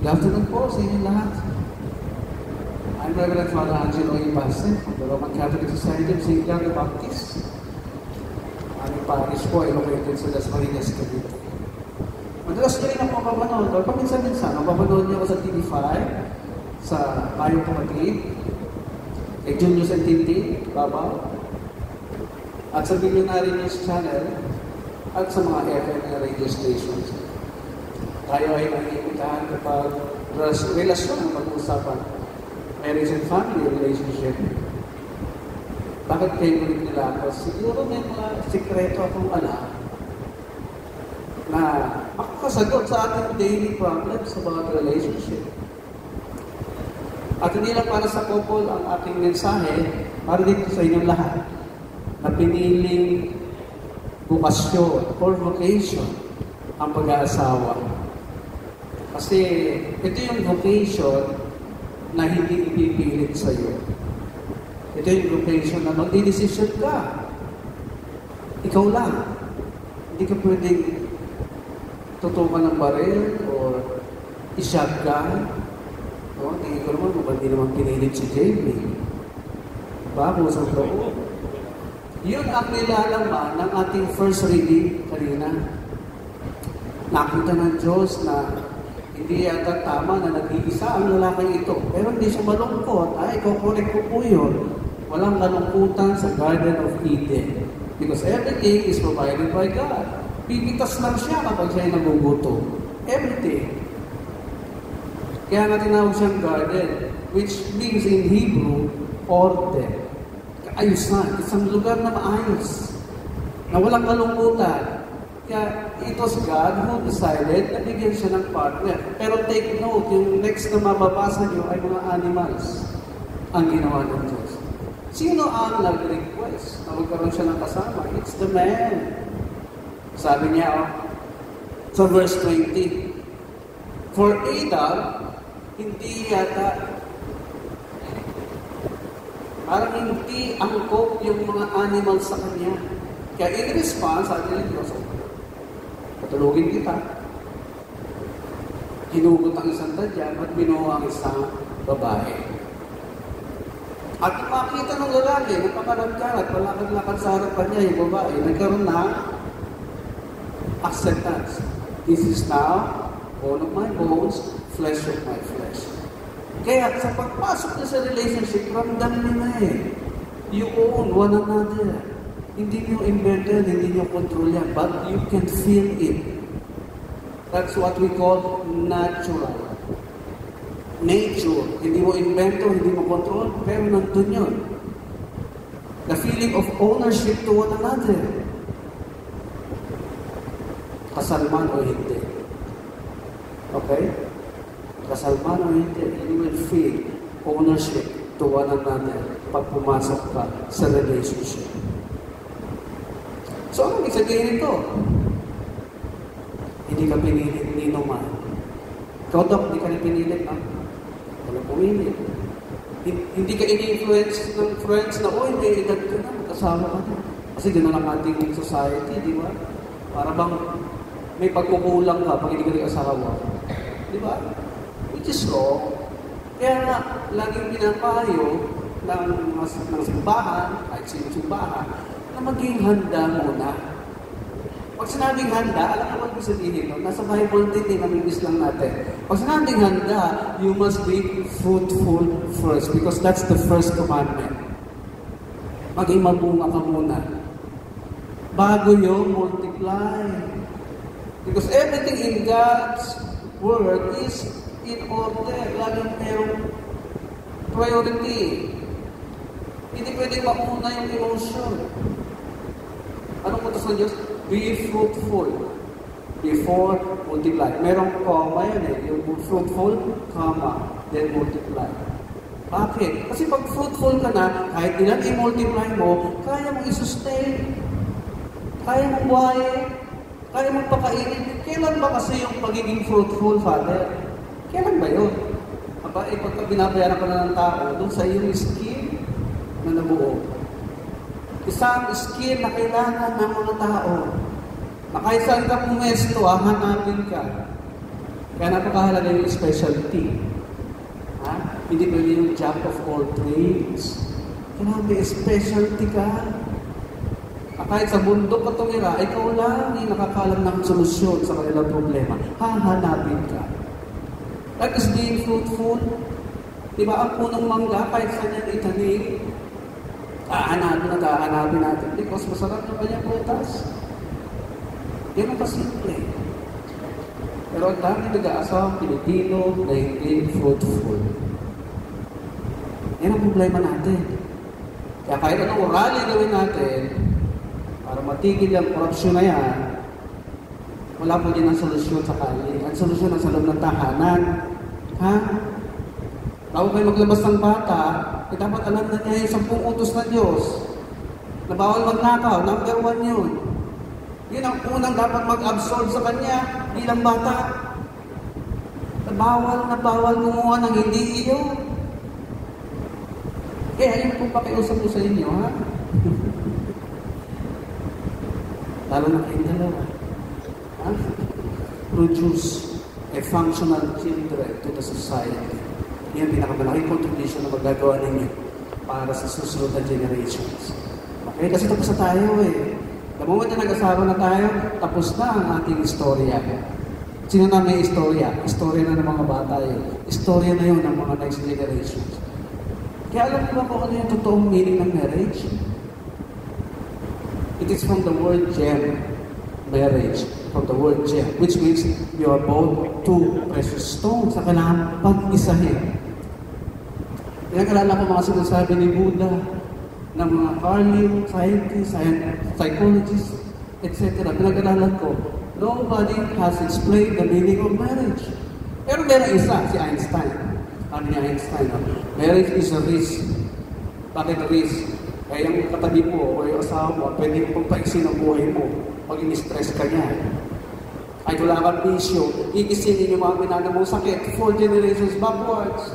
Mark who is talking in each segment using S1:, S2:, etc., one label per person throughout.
S1: Good afternoon po sa inyo lahat. I'm Reverend Father Angelo Ipaste from the Roman Catholic Society of St. John the Baptist. Aming parish po ay located sa Las Marinas, Cavite. Madalas nyo rin ako mapapanood, or paminsan-minsan, mapapanood nyo ako sa TV5, sa Bayong Kapatid, kay Julius and Tintin, Baba, at sa Billionaire News Channel, at sa mga FM na radio stations. Tayo ay naiimitahan kapag relasyon ang pag-uusapan. Marriage and family relationship. Bakit favorite nila ako? Siguro may mga sikreto akong alam na makakasagot sa ating daily problems about relationship. At hindi lang para sa couple ang aking mensahe, para dito sa inyong lahat na piniling bukasyon or vocation ang pag-aasawa. Kasi ito yung vocation na hindi ipipilit sa iyo. Ito yung vocation na magdidesisyon ka. Ikaw lang. Hindi ka pwedeng tutukan ng baril o i-shotgun. O, tingin ko naman, hindi naman pinilit si Jamie. Diba? Pusang loob. Yun ang nilalaman ng ating first reading kanina. Nakita ng Diyos na hindi yata tama na nag-iisa ang lalaking ito. Pero hindi siya malungkot. Ay, kukulik ko po yun. Walang kalungkutan sa Garden of Eden. Because everything is provided by God. Pipitas lang siya kapag siya nagugutom. Everything. Kaya nga tinawag siyang garden, which means in Hebrew, order. Kaayusan. Isang lugar na maayos. Na walang kalungkutan. Kaya it was God who decided na bigyan siya ng partner. Pero take note, yung next na mababasa niyo ay mga animals ang ginawa ng Diyos. Sino ang nag-request na magkaroon siya ng kasama? It's the man. Sabi niya sa verse 20, for Adam, hindi yata, parang hindi angkop yung mga animals sa kanya. Kaya in response, sabi ng Diyos, patulugin kita. Hinugot ang isang tadyan at binuha ang isang babae. At makita ng lalaki, nagpakalagkarat, palakad-lakad sa harapan niya yung babae, nagkaroon ng acceptance. This is now bone of my bones, flesh of my flesh. Kaya sa pagpasok niya sa relationship, ramdam niyo na you own one another. Hindi niyo invented, hindi niyo control yan, but you can feel it. That's what we call natural. Nature. Hindi mo invento, hindi mo control, pero nandun yun. The feeling of ownership to one another. Kasalman o hindi. Okay? Kasalman o hindi, you will feel ownership to one another pag pumasok ka sa relationship. So, ano ibig sabihin ito? Hindi ka pinilit ni naman. Ikaw, Dok, hindi ka rin pinilit, ha? Wala pumilit. Hindi ka ini-influence ng friends na, oh, may edad ka na, magkasama ka na. Kasi gano'n ang ating society, di ba? Para bang may pagkukulang ka pag hindi ka rin asawa. Di ba? Which is wrong. Kaya nga, laging pinapayo ng simbahan, kahit sino simbahan, na maging handa muna. Pag sinabing handa, alam mo kung sabihin no? Nasa Bible din, namimiss lang natin. Pag sinabing handa, you must be fruitful first because that's the first commandment. Maging mabunga ka muna. Bago yung multiply. Because everything in God's Word is in order. Laging merong priority. Hindi pwedeng mauna yung emotion. Anong utos ng Diyos? Be fruitful before multiply. Merong comma yun yung fruitful, comma, then multiply. Bakit? Kasi pag fruitful ka na, kahit ilan i-multiply mo, kaya mong i-sustain. Kaya mong buhayin. Kaya mong pakainin. Kailan ba kasi yung pagiging fruitful, Father? Kailan ba yun? Aba, pagka binabayaran ka na ng tao, doon sa iyong skin na nabuo. Isang skill na kailangan ng mga tao. Na kahit saan ka pumesto, hanapin ka. Kaya napakahalaga yung specialty. Ha? Hindi pwede yung jack of all trades. Kailangan may specialty ka. Kahit sa bundok ka tumira, ikaw lang yung nakakalam ng solusyon sa kanilang problema. Hahanapin ka. That is being fruitful. Diba, ang punong mangga, kahit saan yan itanim, hahanapin natin because masarap yung kanyang prutas. Yan ang kasimple. Pero ang dami nag-aasawang Pilipino na hindi fruitful. Yan ang problema natin. Kaya kahit anong rally gawin natin, para matigil ang korupsyon na yan, wala po din ang solusyon sa kali. Ang solusyon ang sa loob ng tahanan. Ha? Bago kayo maglabas ng bata, dapat alam na niya yung 10 utos na Diyos. Na bawal magnakaw, number 1 yun. Yun ang unang dapat mag-absorb sa kanya bilang bata. Na bawal gumawa ng hindi iyo. Ayun po pakiusap ko sa inyo, ha? Lalo na kayong dalawa. Ha? Produce a functional children to the society. Yan ang pinakamalaking contribution na magagawa ninyo para sa susunod na generations. Okay? Kasi tapos na tayo eh. The moment na nag-asawa na tayo, tapos na ang ating istorya. Sino na may istorya? Istorya na ng mga bata yun. Istorya na yun ng mga next generations. Kaya alam niyo ba kung ano yung totoong meaning ng marriage? It is from the word gem, marriage, from the word gem, which means you are both two precious stones na kailangan pag-isahin. Pinag-alala ko mga sinasabi ni Buddha ng mga Carlin, scientists, psychologists, etc. Pinag-alala ko, nobody has explained the meaning of marriage. Pero meron isa, si Einstein. Ano niya Einstein? Marriage is a risk. Bakit risk? Kaya yung katabi mo o yung asawa mo, pwede mo pagpaiksin ang buhay mo pag in-stress ka niya. Ay wala kang bisyo, igisingin yung mga minana mong sakit 4 generations backwards.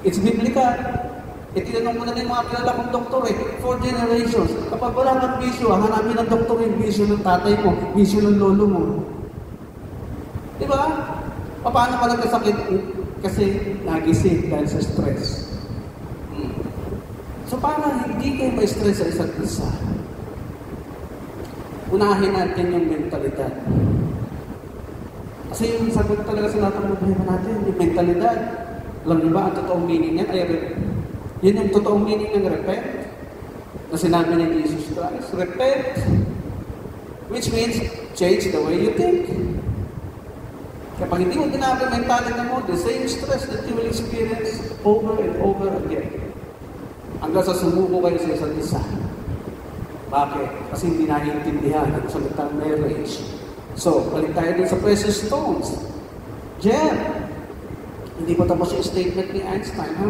S1: It's biblical. Itinanong mo na yung mga kilala kong doktor 4 generations. Kapag wala kang bisyo, hanapin ng doktor yung bisyo ng tatay mo, bisyo ng lolo mo. Diba? Paano ka nagkasakit? Kasi nagising dahil sa stress. So para hindi kayo ma-stress sa isa't isa, unahin natin yung mentalidad. Kasi yung sagot talaga sa lahat ng problema natin, yung mentalidad. Alam niyo ba, ang totoong meaning niyan ay yun yung totoong meaning ng repent na sinabi ni Jesus Christ. Repent, which means change the way you think. Kapag hindi mo ginabi mentality mo, the same stress that you will experience over and over again. Hanggang sa sumuko kayo sa isa't isa. Bakit? Kasi hindi naiintindihan ang salitang marriage. So, balik tayo din sa precious stones. Gem. Hindi pa tapos yung statement ni Einstein, ha?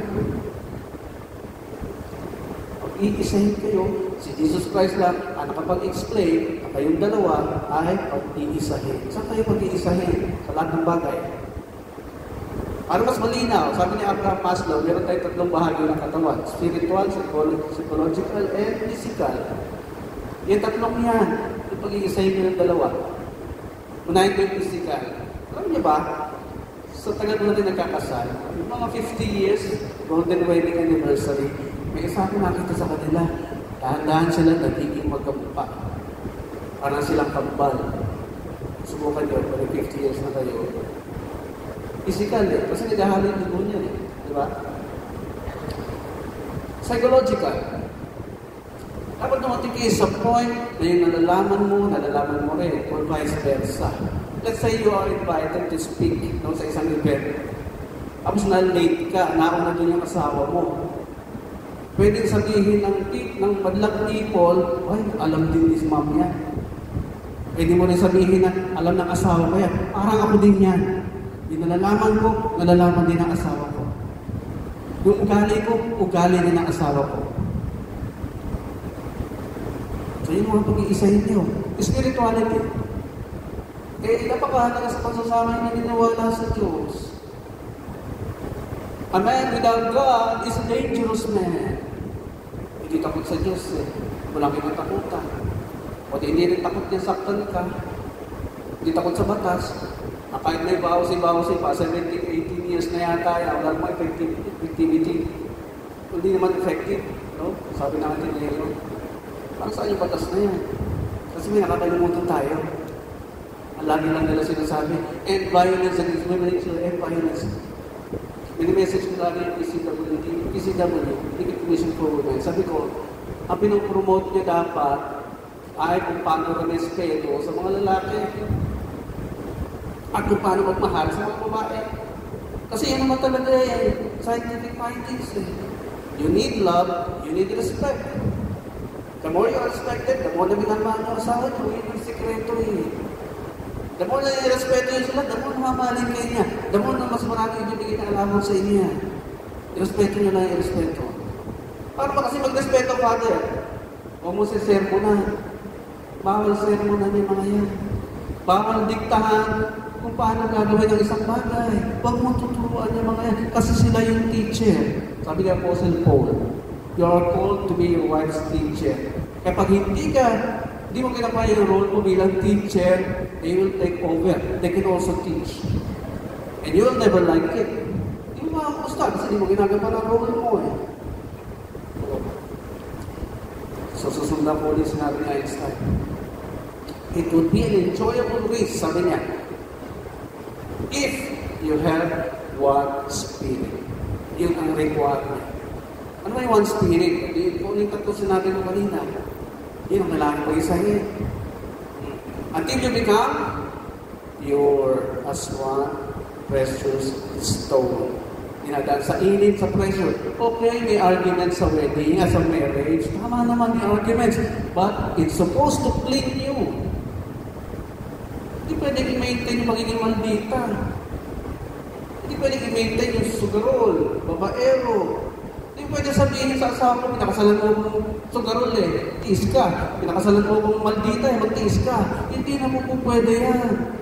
S1: Pag iisahin kayo, si Jesus Christ lang, ang nakapag-explain, na kayong dalawa ay pag-iisahin. Saan kayo pag-iisahin? Sa lahat ng bagay. Para mas malinaw, sabi ni Abraham Maslow, meron tayong 3 bahagi ng katawan. Spiritual, psychological, and physical. Yung 3 yan, yung pag-iisahin nyo ng dalawa. Unahin ko yung physical. Alam niyo ba, sa tagal mo natin nagkakasal, mga 50 years, golden wedding anniversary, may isa ako nakita sa kanila. Dahan-dahan sila nagiging magkamukha. Parang silang kambal. Subukan nyo, pag 50 years na kayo. Physical eh, kasi naghahalin yung dugo niya eh. Di ba? Psychological. Dapat dumating kayo sa point na yung nalalaman mo rin, or vice versa. Let's say you are invited to speak sa isang event. Tapos na-late ka, nauna doon yung asawa mo. Pwede sabihin ng madlang people, ay, alam din ni ma'am yan. Pwede mo rin sabihin na, alam ng asawa ko yan. Parang ako din yan. Yung nalalaman ko, nalalaman din ng asawa ko. Yung ugali ko, ugali din ng asawa ko. So yun mga pag-iisahin niyo. Spirituality. Eh, napakahalaga sa pagsasama na niniwala sa Diyos. A man without God is a dangerous man. Hindi takot sa Diyos eh. Walang kinatakutan. O hindi rin takot niya saktan ka. Hindi takot sa batas. Kahit may bawsi pa, 17, 18 years na yata yan, wala namang effectivity. Hindi naman effective, no? Sabi natin ngayon, parang saan yung batas na yan? Kasi may nakakalimutan tayo. Ang lagi lang nila sinasabi, end violence and discrimination, end violence. Mini-message ko lagi yung PCW, Legal Commission for Women. Sabi ko, ang pinopromote niya dapat ay kung paano respeto sa mga lalaki at kung paano magmahal sa mga babae. Kasi yan naman talaga scientific findings. You need love, you need respect. The more you are respected, the more na minamahal mo asawa niyo, yun ang sikreto The more na i-respeto yun sila, the more na mamahalin kayo niya. The more na mas marami ibibigay na alaman sa inyo. I-respeto niyo na i-respeto. Para ba kasi mag-respeto, Father? O mo si sermo na. Bawal sermo na niya mga yan. Bawal diktahan kung paano gagawin ang isang bagay. Huwag mo tuturuan niya mga yan. Kasi sila yung teacher. Sabi ni Apostle Paul, you are called to be your wife's teacher. Kaya pag hindi mo kinapa yung role mo bilang teacher, they will take over. They can also teach. And you will never like it. Hindi mo makakusta kasi hindi mo ginagawa ng role mo So susundan po ulit sinabi ni Einstein. It would be an enjoyable risk, sabi niya, if you have one spirit. Yun ang requirement. Ano ba yung one spirit? Kung yung tatlo sinabi mo kanina, yun ang kailangan ko isahin. Until you become pure as one precious stone. Dinadaan sa init, sa pressure. Okay, may arguments sa wedding, sa marriage. Tama naman may arguments. But it's supposed to clean you. Hindi pwede i-maintain yung magiging maldita. Hindi pwede i-maintain yung sugarol, babaero. Hindi pwede sabihin sa asawa ko, pinakasalan mo kong sugarol tiis ka. Pinakasalan mo kong maldita magtiis ka. Hindi na po pwede yan.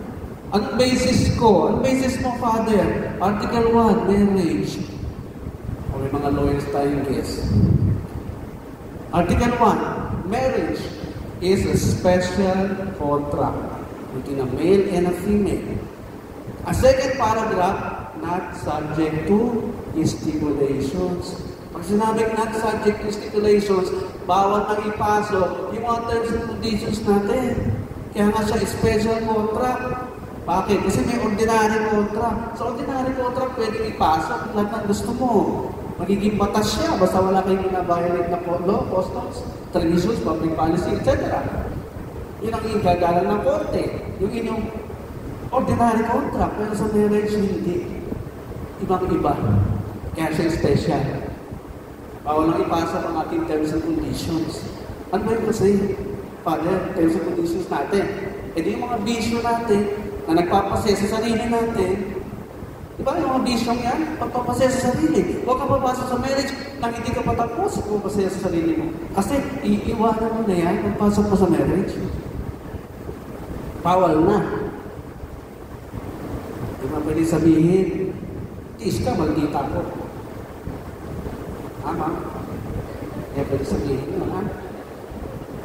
S1: Anong basis ko? Anong basis mo, Father? Article 1, marriage. O may mga lawyers tayong guess. Article 1, marriage is a special contract between a male and a female. A second paragraph, not subject to stipulations. Pag sinabing not subject to stipulations, bawal nang ipasok yung mga terms and conditions natin. Kaya nga siya special contract. Bakit? Kasi may ordinary contract. Sa ordinary contract, pwede ipasok lahat ng gusto mo. Magiging batas siya, basta wala kayong binabiolate na law, customs, traditions, public policy, etc. Yun ang igagalang ng korte. Yung inyong ordinary contract, pero sa marriage, hindi. Ibang-iba. Kaya siya special. Bawal lang ipasok ang ating terms and conditions. Ano ba yung kasi, Father, terms and conditions natin? E di yung mga bisyo natin, na nagpapasaya sa sarili natin, di ba yung mga bisyong yan? Pagpapasaya sa sarili. Huwag ka papasok sa marriage nang hindi ka patapos kung papasaya sa sarili mo. Kasi iiwanan mo na yan pagpasok mo sa marriage. Bawal na. Di ba pwede sabihin, tiis ka, maldita ko. Tama? Kaya pwede sabihin mo, ha?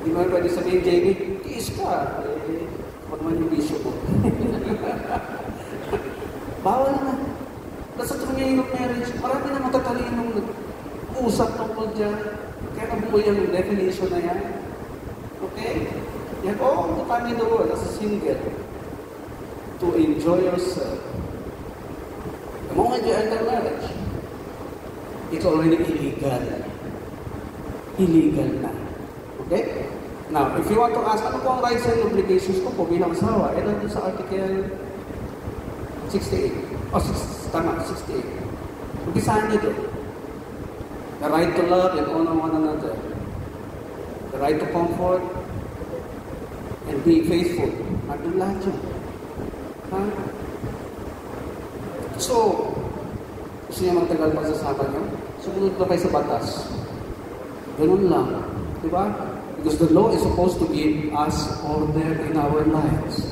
S1: Di ba pwede sabihin, Jamie, tiis ka. Huwag naman yung bisyo ko. Bawal na. Nasa trungayon ng marriage, marami na matatalinong nag-usap tungkol dyan. Kaya nabuhay ang definition na yan. Okay? Yan, all the time in the world, as a single, to enjoy yourself. The moment you enter marriage, it's already illegal. Illegal na. Okay? Now, if you want to ask, ano po ang rights and obligations ko po bilang asawa? Eh, nandun sa Article 68. Oh, 68. Umpisahan niyo doon. The right to love and honor one another. The right to comfort and be faithful. Nandun lahat yun. Ha? So, gusto niya magtagal pagsasama niyo? Sumunod na kayo sa batas. Ganun lang. Diba? Because the law is supposed to give us order in our lives.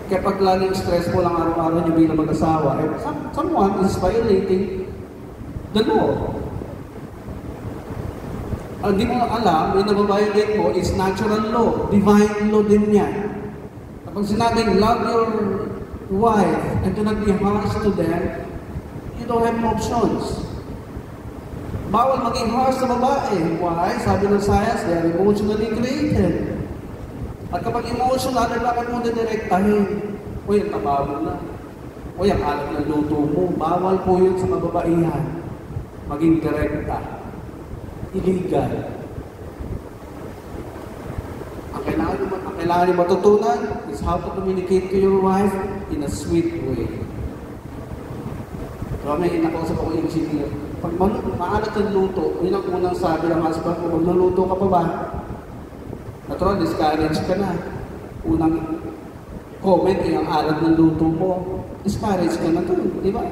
S1: Kaya pag laging stressful ang araw-araw niyo bilang mag-asawa, someone is violating the law. Hindi mo alam, yung nababiolate mo is natural law. Divine law din yan. Pag sinabing love your wife and do not be harsh to them, you don't have options. Bawal maging harsh sa babae. Why? Sabi ng science, they are emotionally created. At kapag emotional, bakit mo didirektahin? Uy, ang taba mo na. Uy, ang alat ng luto mo. Bawal po yun sa mababaihan. Maging direkta. Illegal. Ang kailangan nyo matutunan is how to communicate to your wife in a sweet way. So, may inakausap ako yung engineer. Pag maalat ang luto, yun ang unang sabi ng husband ko, pag naluto ka pa ba? Natural, discourage ka na. Unang comment ay ang alat ng luto mo. Discourage ka na to, di ba?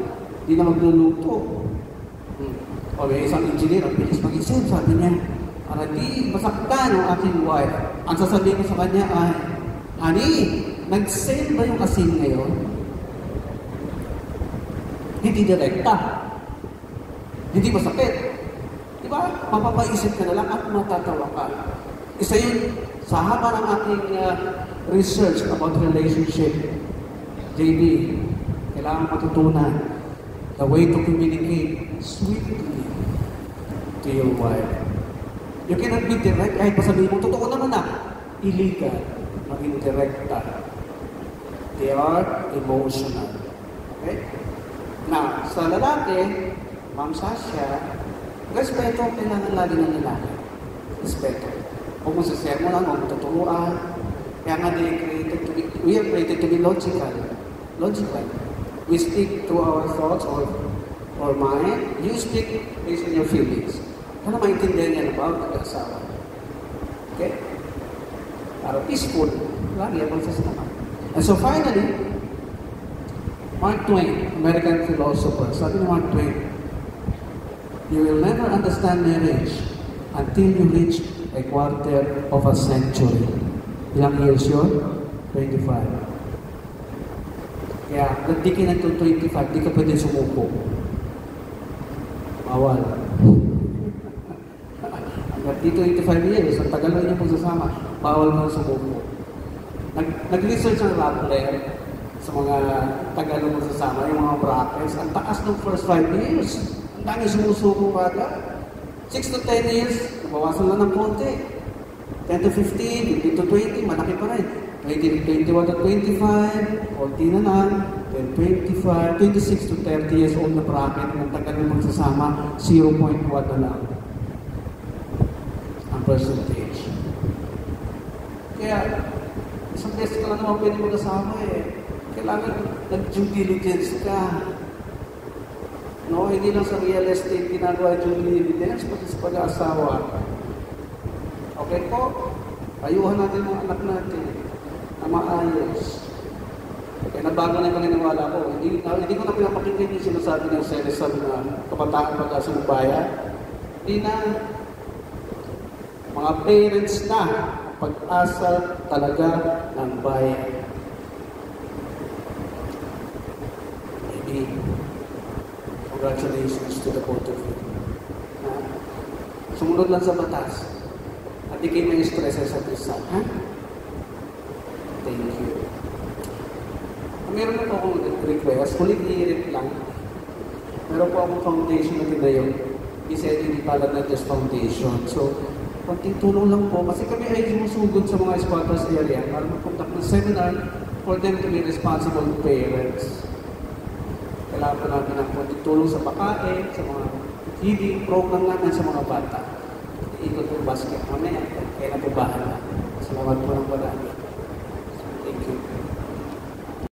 S1: Di na magluluto. O may isang engineer, ang bilis mag-isip, sabi niya, para di masaktan ang aking wife. Ang sasabihin ko sa kanya ay, honey, nag-sale ba yung asin ngayon? Hindi direkta. Hindi masakit. Di ba? Mapapaisip ka na lang at matatawa ka. Isa yun, sa haba ng ating research about relationship, JB, kailangan matutunan the way to communicate sweetly to your wife. You cannot be direct kahit pasabihin mo, totoo naman na, illegal, maging direkta. They are emotional. Okay? Now, sa lalaki, Ma'am Sasha, respeto ang kailangan lagi ng lalaki. Respeto. Huwag mo sasermo lang, huwag mo tuturuan. Kaya nga we are created to be logical. Logical. We speak through our thoughts or mind. You speak based on your feelings. Ano maintindihan niya about nag-asawa? Okay? Para peaceful. Lagi ang pagsasama. And so finally, Mark Twain, American philosopher, sabi ni Mark Twain, you will never understand marriage until you reach a quarter of a century. Ilang years yun? 25. Kaya, hindi ka na 25, di ka pwede sumuko. Bawal. Hanggang di 25 years, ang tagal lang niyo pagsasama, bawal mo sumuko. Nag-research ang Rappler sa mga tagal mo pagsasama, yung mga brackets, ang taas ng first 5 years. Ang dami sumusuko ka agad. 6 to 10 years, nabawasan lang ng konti. 10 to 15, 15 to 20, malaki pa rin. 21 to 25, konti na lang. 25, 26 to 30 years old na bracket, ng tagal mo magsasama, 0.1 na lang ang percentage. Kaya, isang beses ka lang naman pwede mag-asama eh. Kailangan nag-due diligence ka. No, hindi lang sa real estate ginagawa due diligence, pati sa pag-aasawa. Okay po? Ayuhan natin mga anak natin na maayos. Kaya nabago na yung paniniwala ko. Hindi ko na pinapakinggan yung sinasabi ng Senesan na kabataan pag-asa ng bayan. Hindi na. Mga parents na pag-asa talaga ng bayan. Maybe, congratulations to the both of you. Sumunod lang sa batas. At di kayo may stress sa isa. Ha? Thank you. Meron na po akong request. Kulit i-read lang. Meron po akong foundation na tinayo. Isa hindi pala na just foundation. So, konting tulong lang po. Kasi kami ay sumusugod sa mga squatters area para mag-conduct ng seminar for them to be responsible parents. Kailangan po namin ng konting tulong sa pakain, sa mga feeding program namin sa mga bata. Ikot po basket mamaya. Kaya na po bahala. Salamat po ng